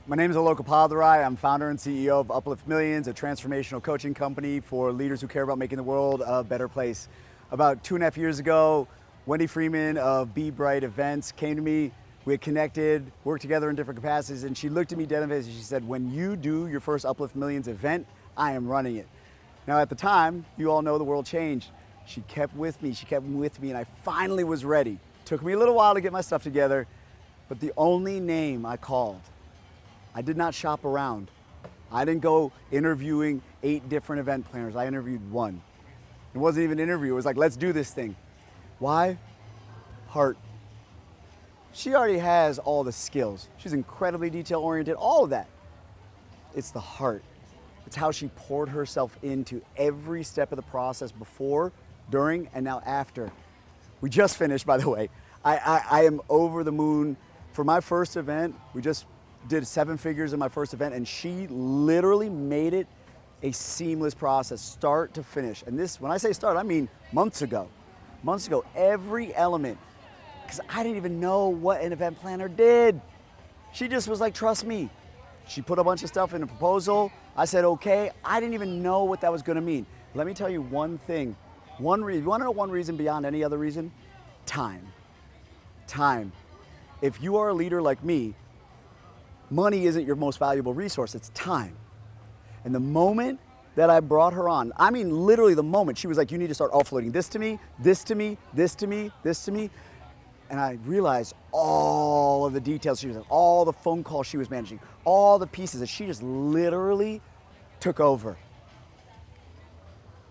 My name is Alok Appadurai. I'm founder and CEO of Uplift Millions, a transformational coaching company for leaders who care about making the world a better place. About 2.5 years ago, Wendy Freeman of Be Bright Events came to me. We had connected, worked together in different capacities, and she looked at me dead in the face and she said, when you do your first Uplift Millions event, I am running it. Now at the time, you all know the world changed. She kept with me, and I finally was ready. Took me a little while to get my stuff together, but the only name I called, I did not shop around. I didn't go interviewing 8 different event planners. I interviewed one. It wasn't even an interview. It was like, let's do this thing. Why? Heart. She already has all the skills. She's incredibly detail-oriented, all of that. It's the heart. It's how she poured herself into every step of the process before, during, and now after. We just finished, by the way. I am over the moon. For my first event, we just did 7 figures in my first event, and she literally made it a seamless process, start to finish. And this, when I say start, I mean months ago. Months ago, every element, because I didn't even know what an event planner did. She just was like, trust me. She put a bunch of stuff in a proposal. I said, okay. I didn't even know what that was gonna mean. Let me tell you one thing. One reason, you wanna know one reason beyond any other reason? Time. Time. If you are a leader like me, money isn't your most valuable resource, it's time. And the moment that I brought her on, I mean literally the moment, she was like, you need to start offloading this to me, this to me, this to me, this to me. And I realized all of the details she was doing, all the phone calls she was managing, all the pieces that she just literally took over.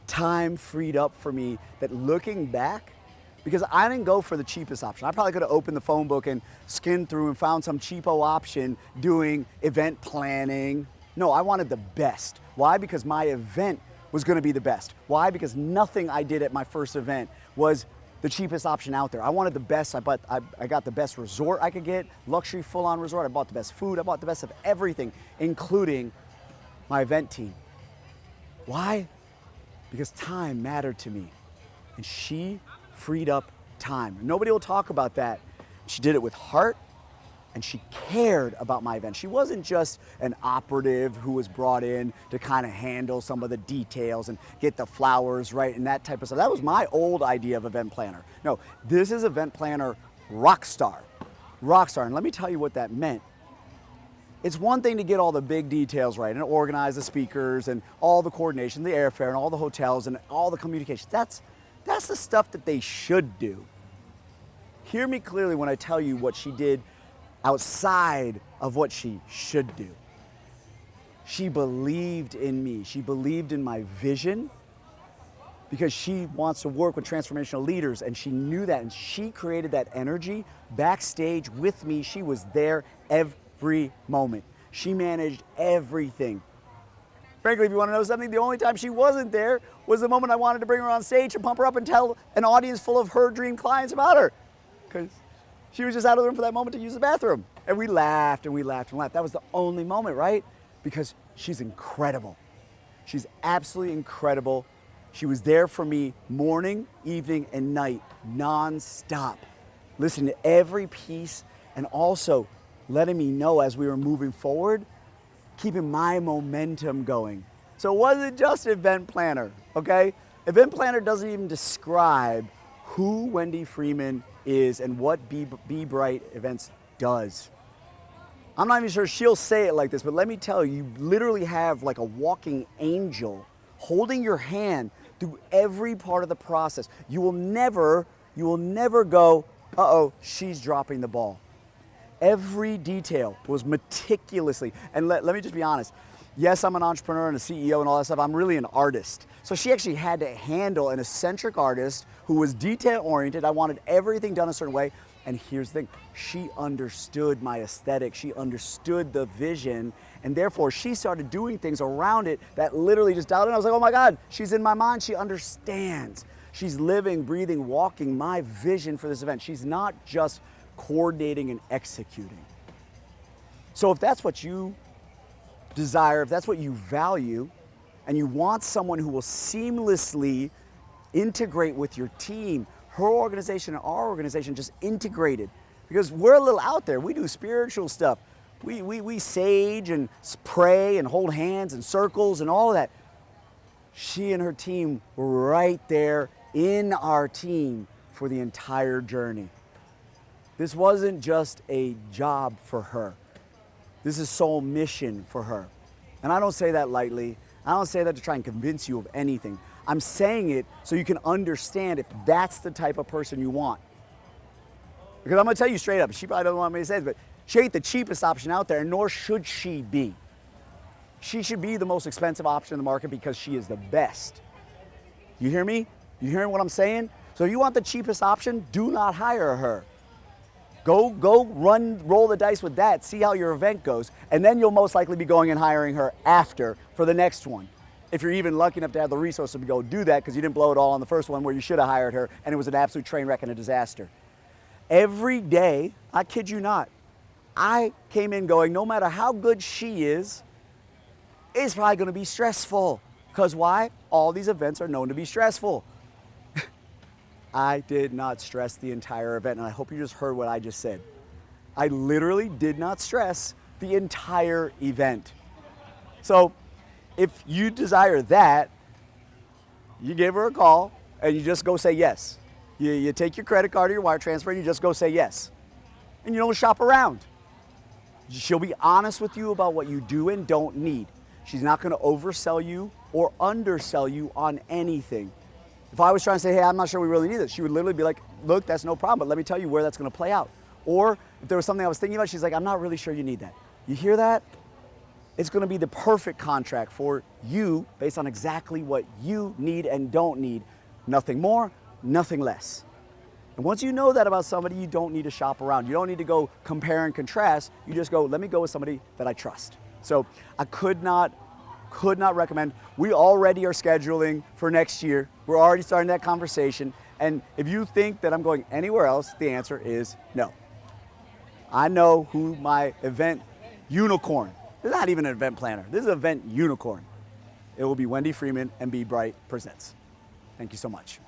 Time freed up for me that looking back, because I didn't go for the cheapest option. I probably could have opened the phone book and skimmed through and found some cheapo option doing event planning. No, I wanted the best. Why? Because my event was gonna be the best. Why? Because nothing I did at my first event was the cheapest option out there. I wanted the best. I got the best resort I could get, luxury full-on resort. I bought the best food. I bought the best of everything, including my event team. Why? Because time mattered to me. And she freed up time. Nobody will talk about that. She did it with heart, and she cared about my event. She wasn't just an operative who was brought in to kind of handle some of the details and get the flowers right and that type of stuff. That was my old idea of event planner. No, this is event planner rock star. Rock star, and let me tell you what that meant. It's one thing to get all the big details right and organize the speakers and all the coordination, the airfare and all the hotels and all the communication. That's the stuff that they should do. Hear me clearly when I tell you what she did outside of what she should do. She believed in me. She believed in my vision because she wants to work with transformational leaders, and she knew that, and she created that energy backstage with me. She was there every moment. She managed everything. Frankly, if you want to know something, the only time she wasn't there was the moment I wanted to bring her on stage and pump her up and tell an audience full of her dream clients about her. Because she was just out of the room for that moment to use the bathroom. And we laughed and we laughed and laughed. That was the only moment, right? Because she's incredible. She's absolutely incredible. She was there for me morning, evening, and night, non-stop. Listening to every piece and also letting me know as we were moving forward, keeping my momentum going. So it wasn't just event planner, okay? Event planner doesn't even describe who Wendy Freeman is and what Be Bright Events does. I'm not even sure she'll say it like this, but let me tell you, you literally have like a walking angel holding your hand through every part of the process. You will never go, uh-oh, she's dropping the ball. Every detail was meticulously, and let me just be honest. Yes, I'm an entrepreneur and a CEO and all that stuff. I'm really an artist. So she actually had to handle an eccentric artist who was detail-oriented. I wanted everything done a certain way. And here's the thing, she understood my aesthetic. She understood the vision. And therefore, she started doing things around it that literally just dialed in. I was like, oh my God, she's in my mind. She understands. She's living, breathing, walking my vision for this event. She's not just coordinating and executing. So if that's what you desire, if that's what you value, and you want someone who will seamlessly integrate with your team, her organization and our organization just integrated, because we're a little out there. We do spiritual stuff, we sage and pray and hold hands and circles and all of that. She and her team were right there in our team for the entire journey. This wasn't just a job for her. This is soul mission for her. And I don't say that lightly. I don't say that to try and convince you of anything. I'm saying it so you can understand if that's the type of person you want. Because I'm gonna tell you straight up, she probably doesn't want me to say this, but she ain't the cheapest option out there, and nor should she be. She should be the most expensive option in the market because she is the best. You hear me? You hearing what I'm saying? So if you want the cheapest option, do not hire her. Go roll the dice with that, see how your event goes, and then you'll most likely be going and hiring her after for the next one. If you're even lucky enough to have the resources to go do that because you didn't blow it all on the first one where you should have hired her and it was an absolute train wreck and a disaster. Every day, I kid you not, I came in going, no matter how good she is, it's probably gonna be stressful. Because why? All these events are known to be stressful. I did not stress the entire event, and I hope you just heard what I just said. I literally did not stress the entire event. So if you desire that, you give her a call and you just go say yes. You take your credit card or your wire transfer and you just go say yes. And you don't shop around. She'll be honest with you about what you do and don't need. She's not gonna oversell you or undersell you on anything. If I was trying to say, hey, I'm not sure we really need this, she would literally be like, look, that's no problem, but let me tell you where that's gonna play out. Or if there was something I was thinking about, she's like, I'm not really sure you need that. You hear that? It's gonna be the perfect contract for you based on exactly what you need and don't need. Nothing more, nothing less. And once you know that about somebody, you don't need to shop around. You don't need to go compare and contrast. You just go, let me go with somebody that I trust. So I could not recommend. We already are scheduling for next year. We're already starting that conversation. And if you think that I'm going anywhere else, the answer is no. I know who my event unicorn. This is not even an event planner. This is an event unicorn. It will be Wendy Freeman and Be Bright Presents. Thank you so much.